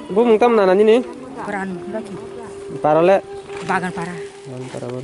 Bu mungtam nana ini? Peran lagi. Parale? Bagan para.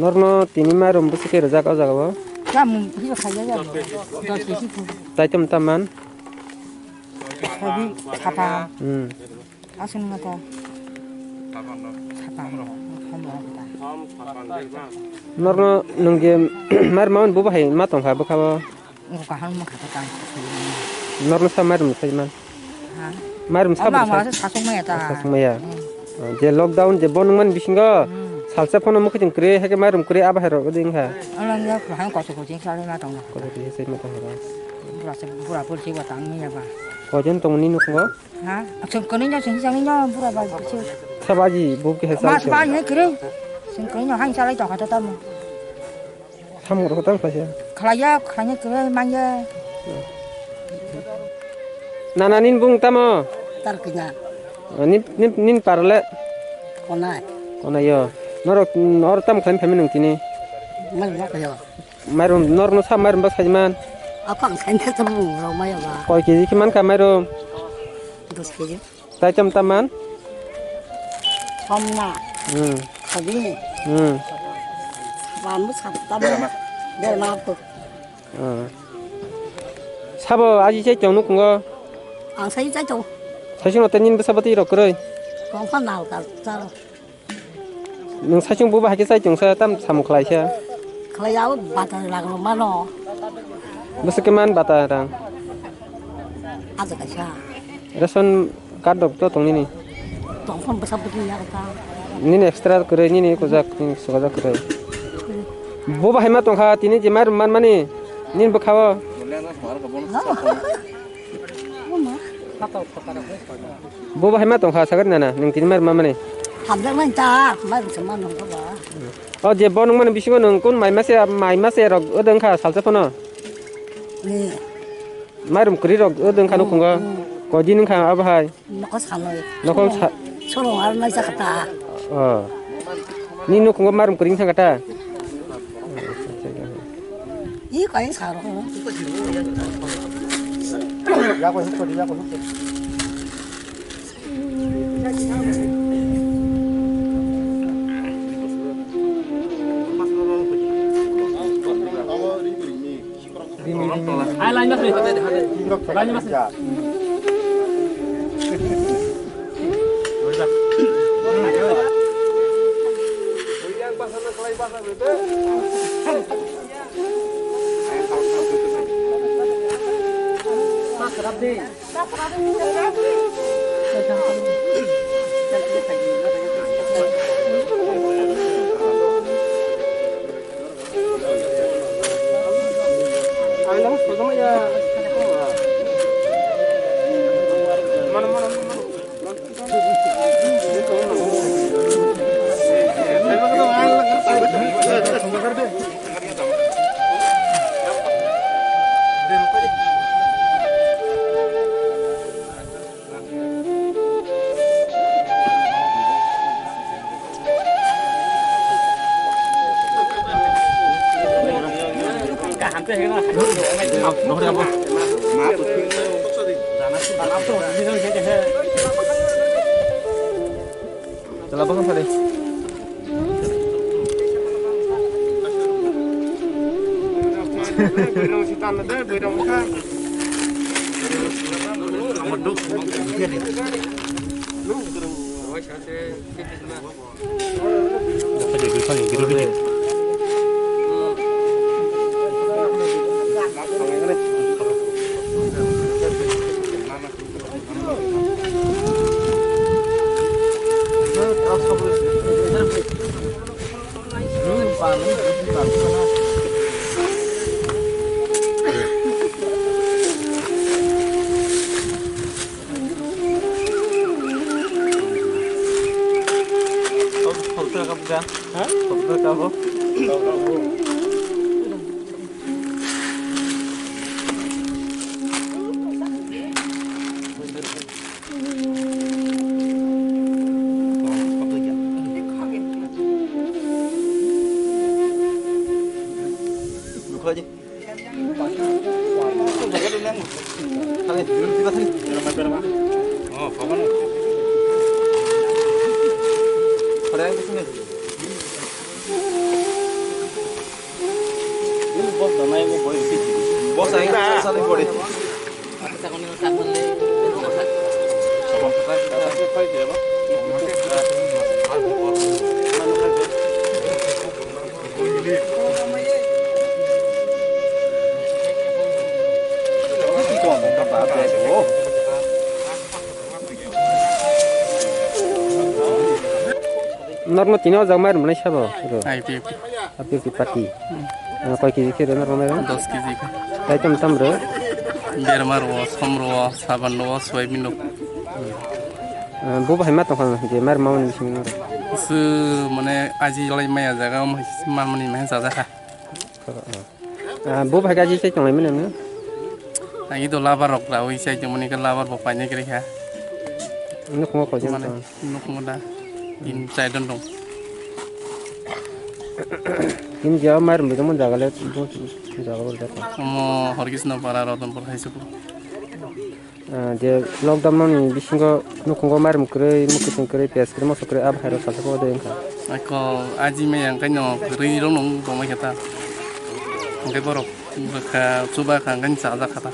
Norno tini marum busi kira jaga jaga bo? Kamu hidup saja ya. Dos itu. Tajam taman? Tapi apa? Asin mata. Apa? Norno nungge mar maun bu bahai matong ha bu kabo? Bukan mau kata. Norno sa marum saja. Marum sama sasung ya. Je lockdown je bonung man bisingo. Salsa phone mo khajing kre hake marum kre aba hero ding ha. Alang ya kuhan ko so kucing sale ma tong. Ko di sai ma tong ha. Pura pura ci wa tang ni ya ba. Ko jen tong ni nu ko? Ha? Aksong ko ni nya sing sang ni pura ba ci. Sabaji bu ke hesa. Mas ba ni kre. Sing ko ni hang sale to ka ta mo. Sam ro tang pa ya. Khalaya khanya kre man ya. Nananin bung tamo. Tar kenya. Nin parale. Kona yo. Nor tam khan phamin tini. Mal ba yo. Marum nor no sa marum bas hajman. Apang sende tamu ro ma ya ba. Koi keji kiman ka marum? 2 keji. Tajam taman? Somna. Kadi. Wan mu sap tam. Del ma ko. Sabo aji se chong nu ko. Ang sai sai to. 사실 어떤 님 사바티 로 그래. 공판 나오다. 자. 능 사실 부바 하게 사이 정사 땀 사무클라이샤. 클라야우 바타라고 마노. 무슨 게만 바타랑. 아저가샤. 레선 카드 또 동니니. 동판 버서부터 야다. 니네 엑스트라 그래 니네 고작 소가자 그래. 부바 해마 동카 티니 지마르 만마니. 닌 버카워. Boba hemat tong ha sagar nana ning tin mar mamane hamjang man ta mar sama nong ko ba o je bonung man bisingo nung kun mai mase rok odeng kha salsa phono ni marum kuri rok odeng khanu kunga ko jining kha abhai noko sanoi noko sorong ar mai sakata ni nu kunga marum kuring sangata 이 과연 사로 야고 흑거리 야고 흑거리 Ai lain mas ni. Lain mas. Telah bangun tadi. Berong si tanah deh, berong kan. Ameduk. khơi đi. Không phải cái đường lên. Thằng này, đi vào thằng này. Có con này. Ở đây cái này. Bos anh ra. Sao đây đi. Normal tino jang mai rumlai sabo. IPP Api pati. Koi kiji kira normal mai. 10 केजी का Kai tam ro. बेरमा रो सम रो साबान रो सोयाबिन रो Bo bahai ma tong khang je mar maun bising no. सु माने आजि लाय माया जागा मानमनि माने जाजाखा Bo bahai gaji sai tong lai men ne. आइ द लाबार रक ला ओइ साइ जमनि का लाबार ब पाइने गरेखा No khong ko jang. माने नखमदा इन चाइदन दं Im jauh mar rumbai jang mon jaga le bo jaga bol jata. मो हरगिसन पारा रतन पर हाइसुको Je lockdown ni bising ko no khong mar mukre mukutung kre pias kre mo sokre ab hairo sa ko de ka. आइको आजि माया काइनो रै रं नं दमै खता ओके बरक बखा सुबा खांगन जाजाखा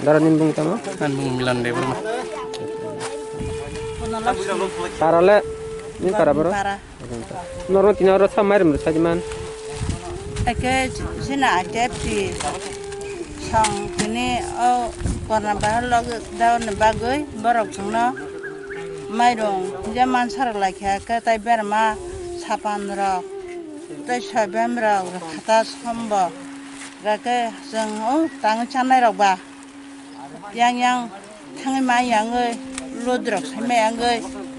Dara nim bung tama. आन बुं मिलान दे बरमा Para le ni para bro. Para. Normal tino ro sa mar rum sa jiman. Eke sina jepi. Song kini oh karena bahar log daun bagai borok sungno. Mai dong zaman sar lagi ke tai berma sapan rok. Tai sabem rok kata sombo. Gake seng oh tang chanai rok ba. Yang tangi mai yang ludrok sama yang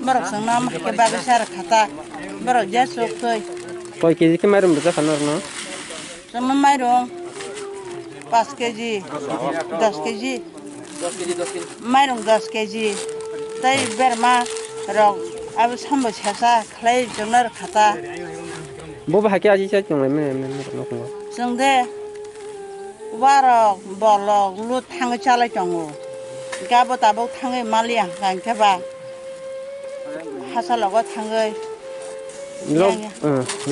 borok sungno mah ke bagai sar kata borok jasuk koi. Koi kiji ke mar rum sa khanor no. Sama mai dong 5 kg 10 kg mai dong 10 kg tai berma rok ab sambo chasa khlai jongnar khata Bo bahai ke aji sai tong lai men no khong. jongde warok bolok lu thang chala jongo gabo tabo thangai maliang kan keba hasa logo thangai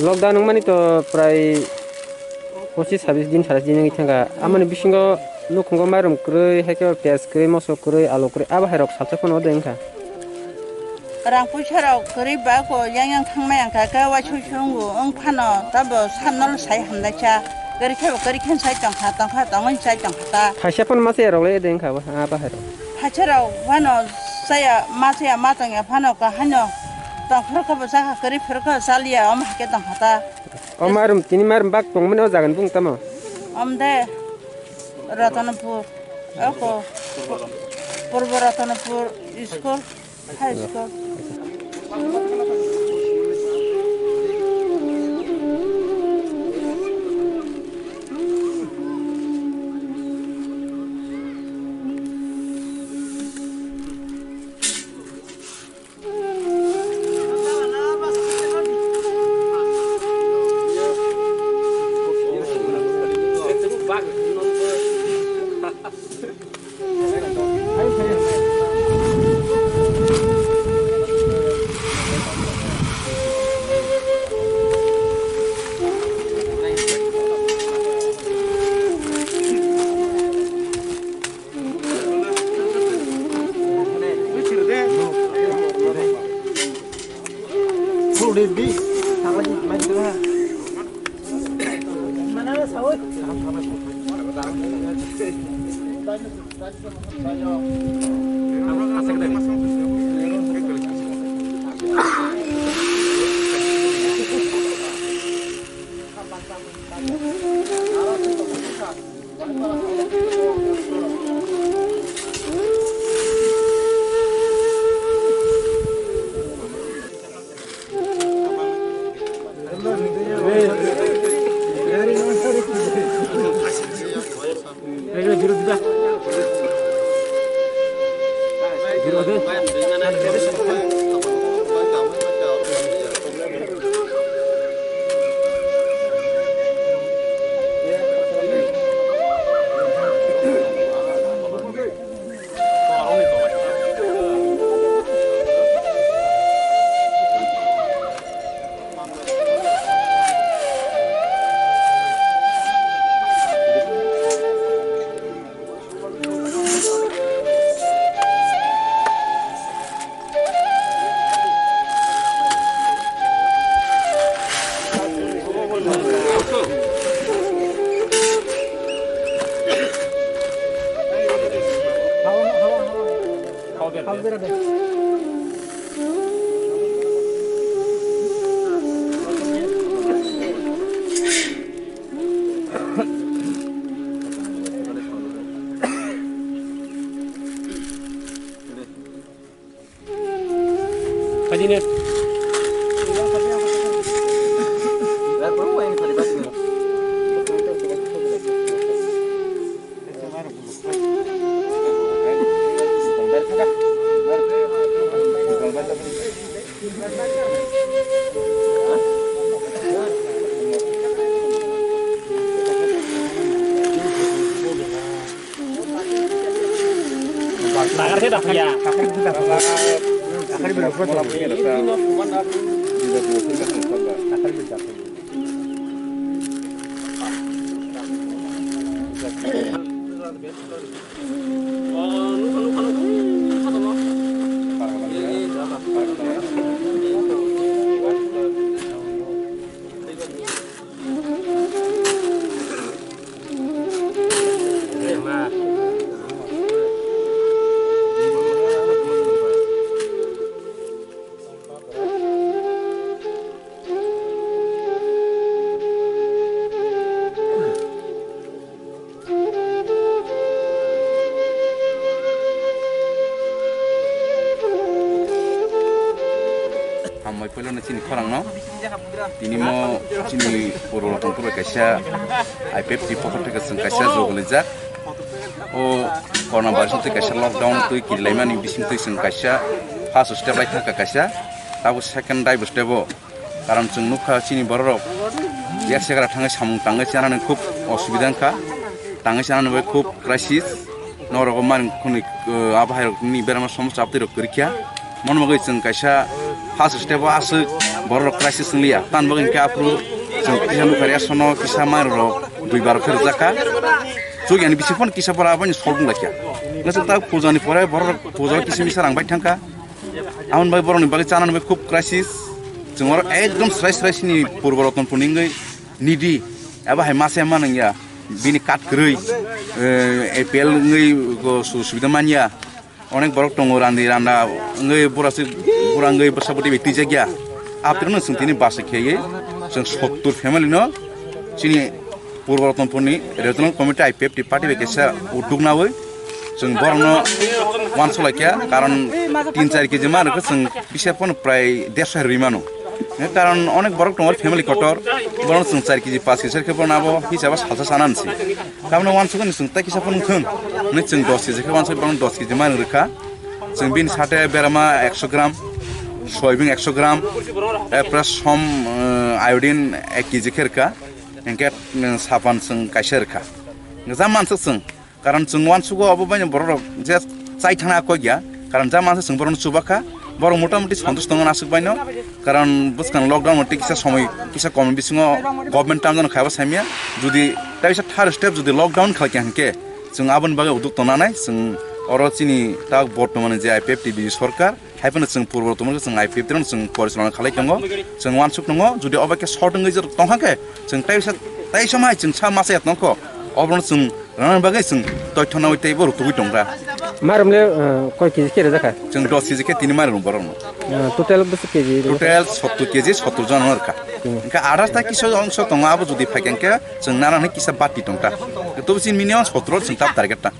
Lockdown nung mani to prai 25 din 30 din ngi thanga amani bisingo no khong mar rum krei heke pias krei mo so krei alo krei ab hairok sa phon o de ka. rang pucharo kori ba ko yang thangmai ang ka wa chu chungu ong phano tabo sanol sai hamna cha kori khen sai tang kha tang sai tang kha Khasya pon ma se rok le de ka ba ab hairok. hacharo wano saya ma tang ya phano ka hano tang phro ko ba sa kori phro ko salia om ha ke tang kha O marum tini marum bak tong men o jagan bung tama. omde Ratanapur ako Purba Ratanapur school high school Badine. Bakar sih dah ya. Hamai pula na sini korang no, ini mau sini pura pura kasih, IPF di pokok mereka sengkasih jauh lezat, oh korang baru tu kasih lockdown tu kiri mana ni bising tu sengkasih, pas step lagi tak kasih, tapi second day step karena cengnuka sini baru, ya sekarang tangga samung tangga sana ni kup osubidang ka, tangga sana ni kup krisis, norok man kuni apa hari ni berama semua sabtu rok kerja, mana magai sengkasih pas step asal baru krisis ni ya, tan bagian ke apru, jangan karya sono kisah maru dua baru kerja ka, so yang bisa pun kisah apa ni solving lagi ya, nggak tahu pujian ni pura baru pujian kisah misal orang baik tangka, aman baik baru ni bagi channel ni kup krisis, cengor ekdom stress ni purbalatan puningai nidi, apa hai masih mana ya, bini kat kerui, EPL ngai ko sudah mania. Onek borok tongo randi randa ngai pura ngai bersabudi beti jaga apir no sentini basa keye seng 70 family no sini purbalatan puni regional committee IPF di party bekesa uduk nawe seng borok no wansul kya karon 3-4 kg mar ke seng bisa pun prai 150 rimano karon onek borok tongo family kotor borok seng 4 kg 5 kg ke pun abo hisab salsa sanan si kamu wansul kan seng tak kisah pun khun ni ceng 10 kg ke wansul borok 10 kg mar rekha ceng bin sate berama 100 gram soybean 100 gram plus som iodine 1 kg kerka engke sapan seng kaisar ka zaman seng karan ceng wansul go abo banyak borok je sai thana ko ya karan zaman seng borok subaka borok motamuti santush tongon asuk baino karan buskan lockdown mati kisa সময় kisa কম বিসিং গভর্নমেন্ট টাম জন খাবা সামিয়া যদি তাইসা third step যদি লকডাউন খালকে হানকে जों आबन बागे उदुक तनानै जों अरचिनि ता बर्तमाने जे आइपिएफ टिभि सरकार हाइफोन जों पूर्वतमन जों आइपिएफ तिरन जों परिचालन खालाय दङ जों वानसुक दङ जुदि अबके सर्टङै जर तंहाके जों ताइ समाय जों सा मासे यत्नखो अबन जों रान बागे जों तथ्यना उइतै बर तुइ दंरा मारमले कय केजि केरे जाखा जों 10 केजि के 3 मारन बरन टोटल बेसे केजि टोटल 70 केजि 70 जन हरका इनका आधारता किस अंश दङ आबो जुदि फाइकेनके जों नारानै किसा बाति दंता तो बिसिन मिनिमाम 17 जों ताप टारगेटता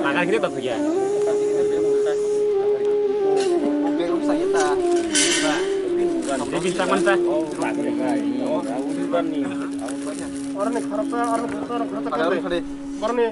Makan kita tak ya. Ini bintang mana? Orang ni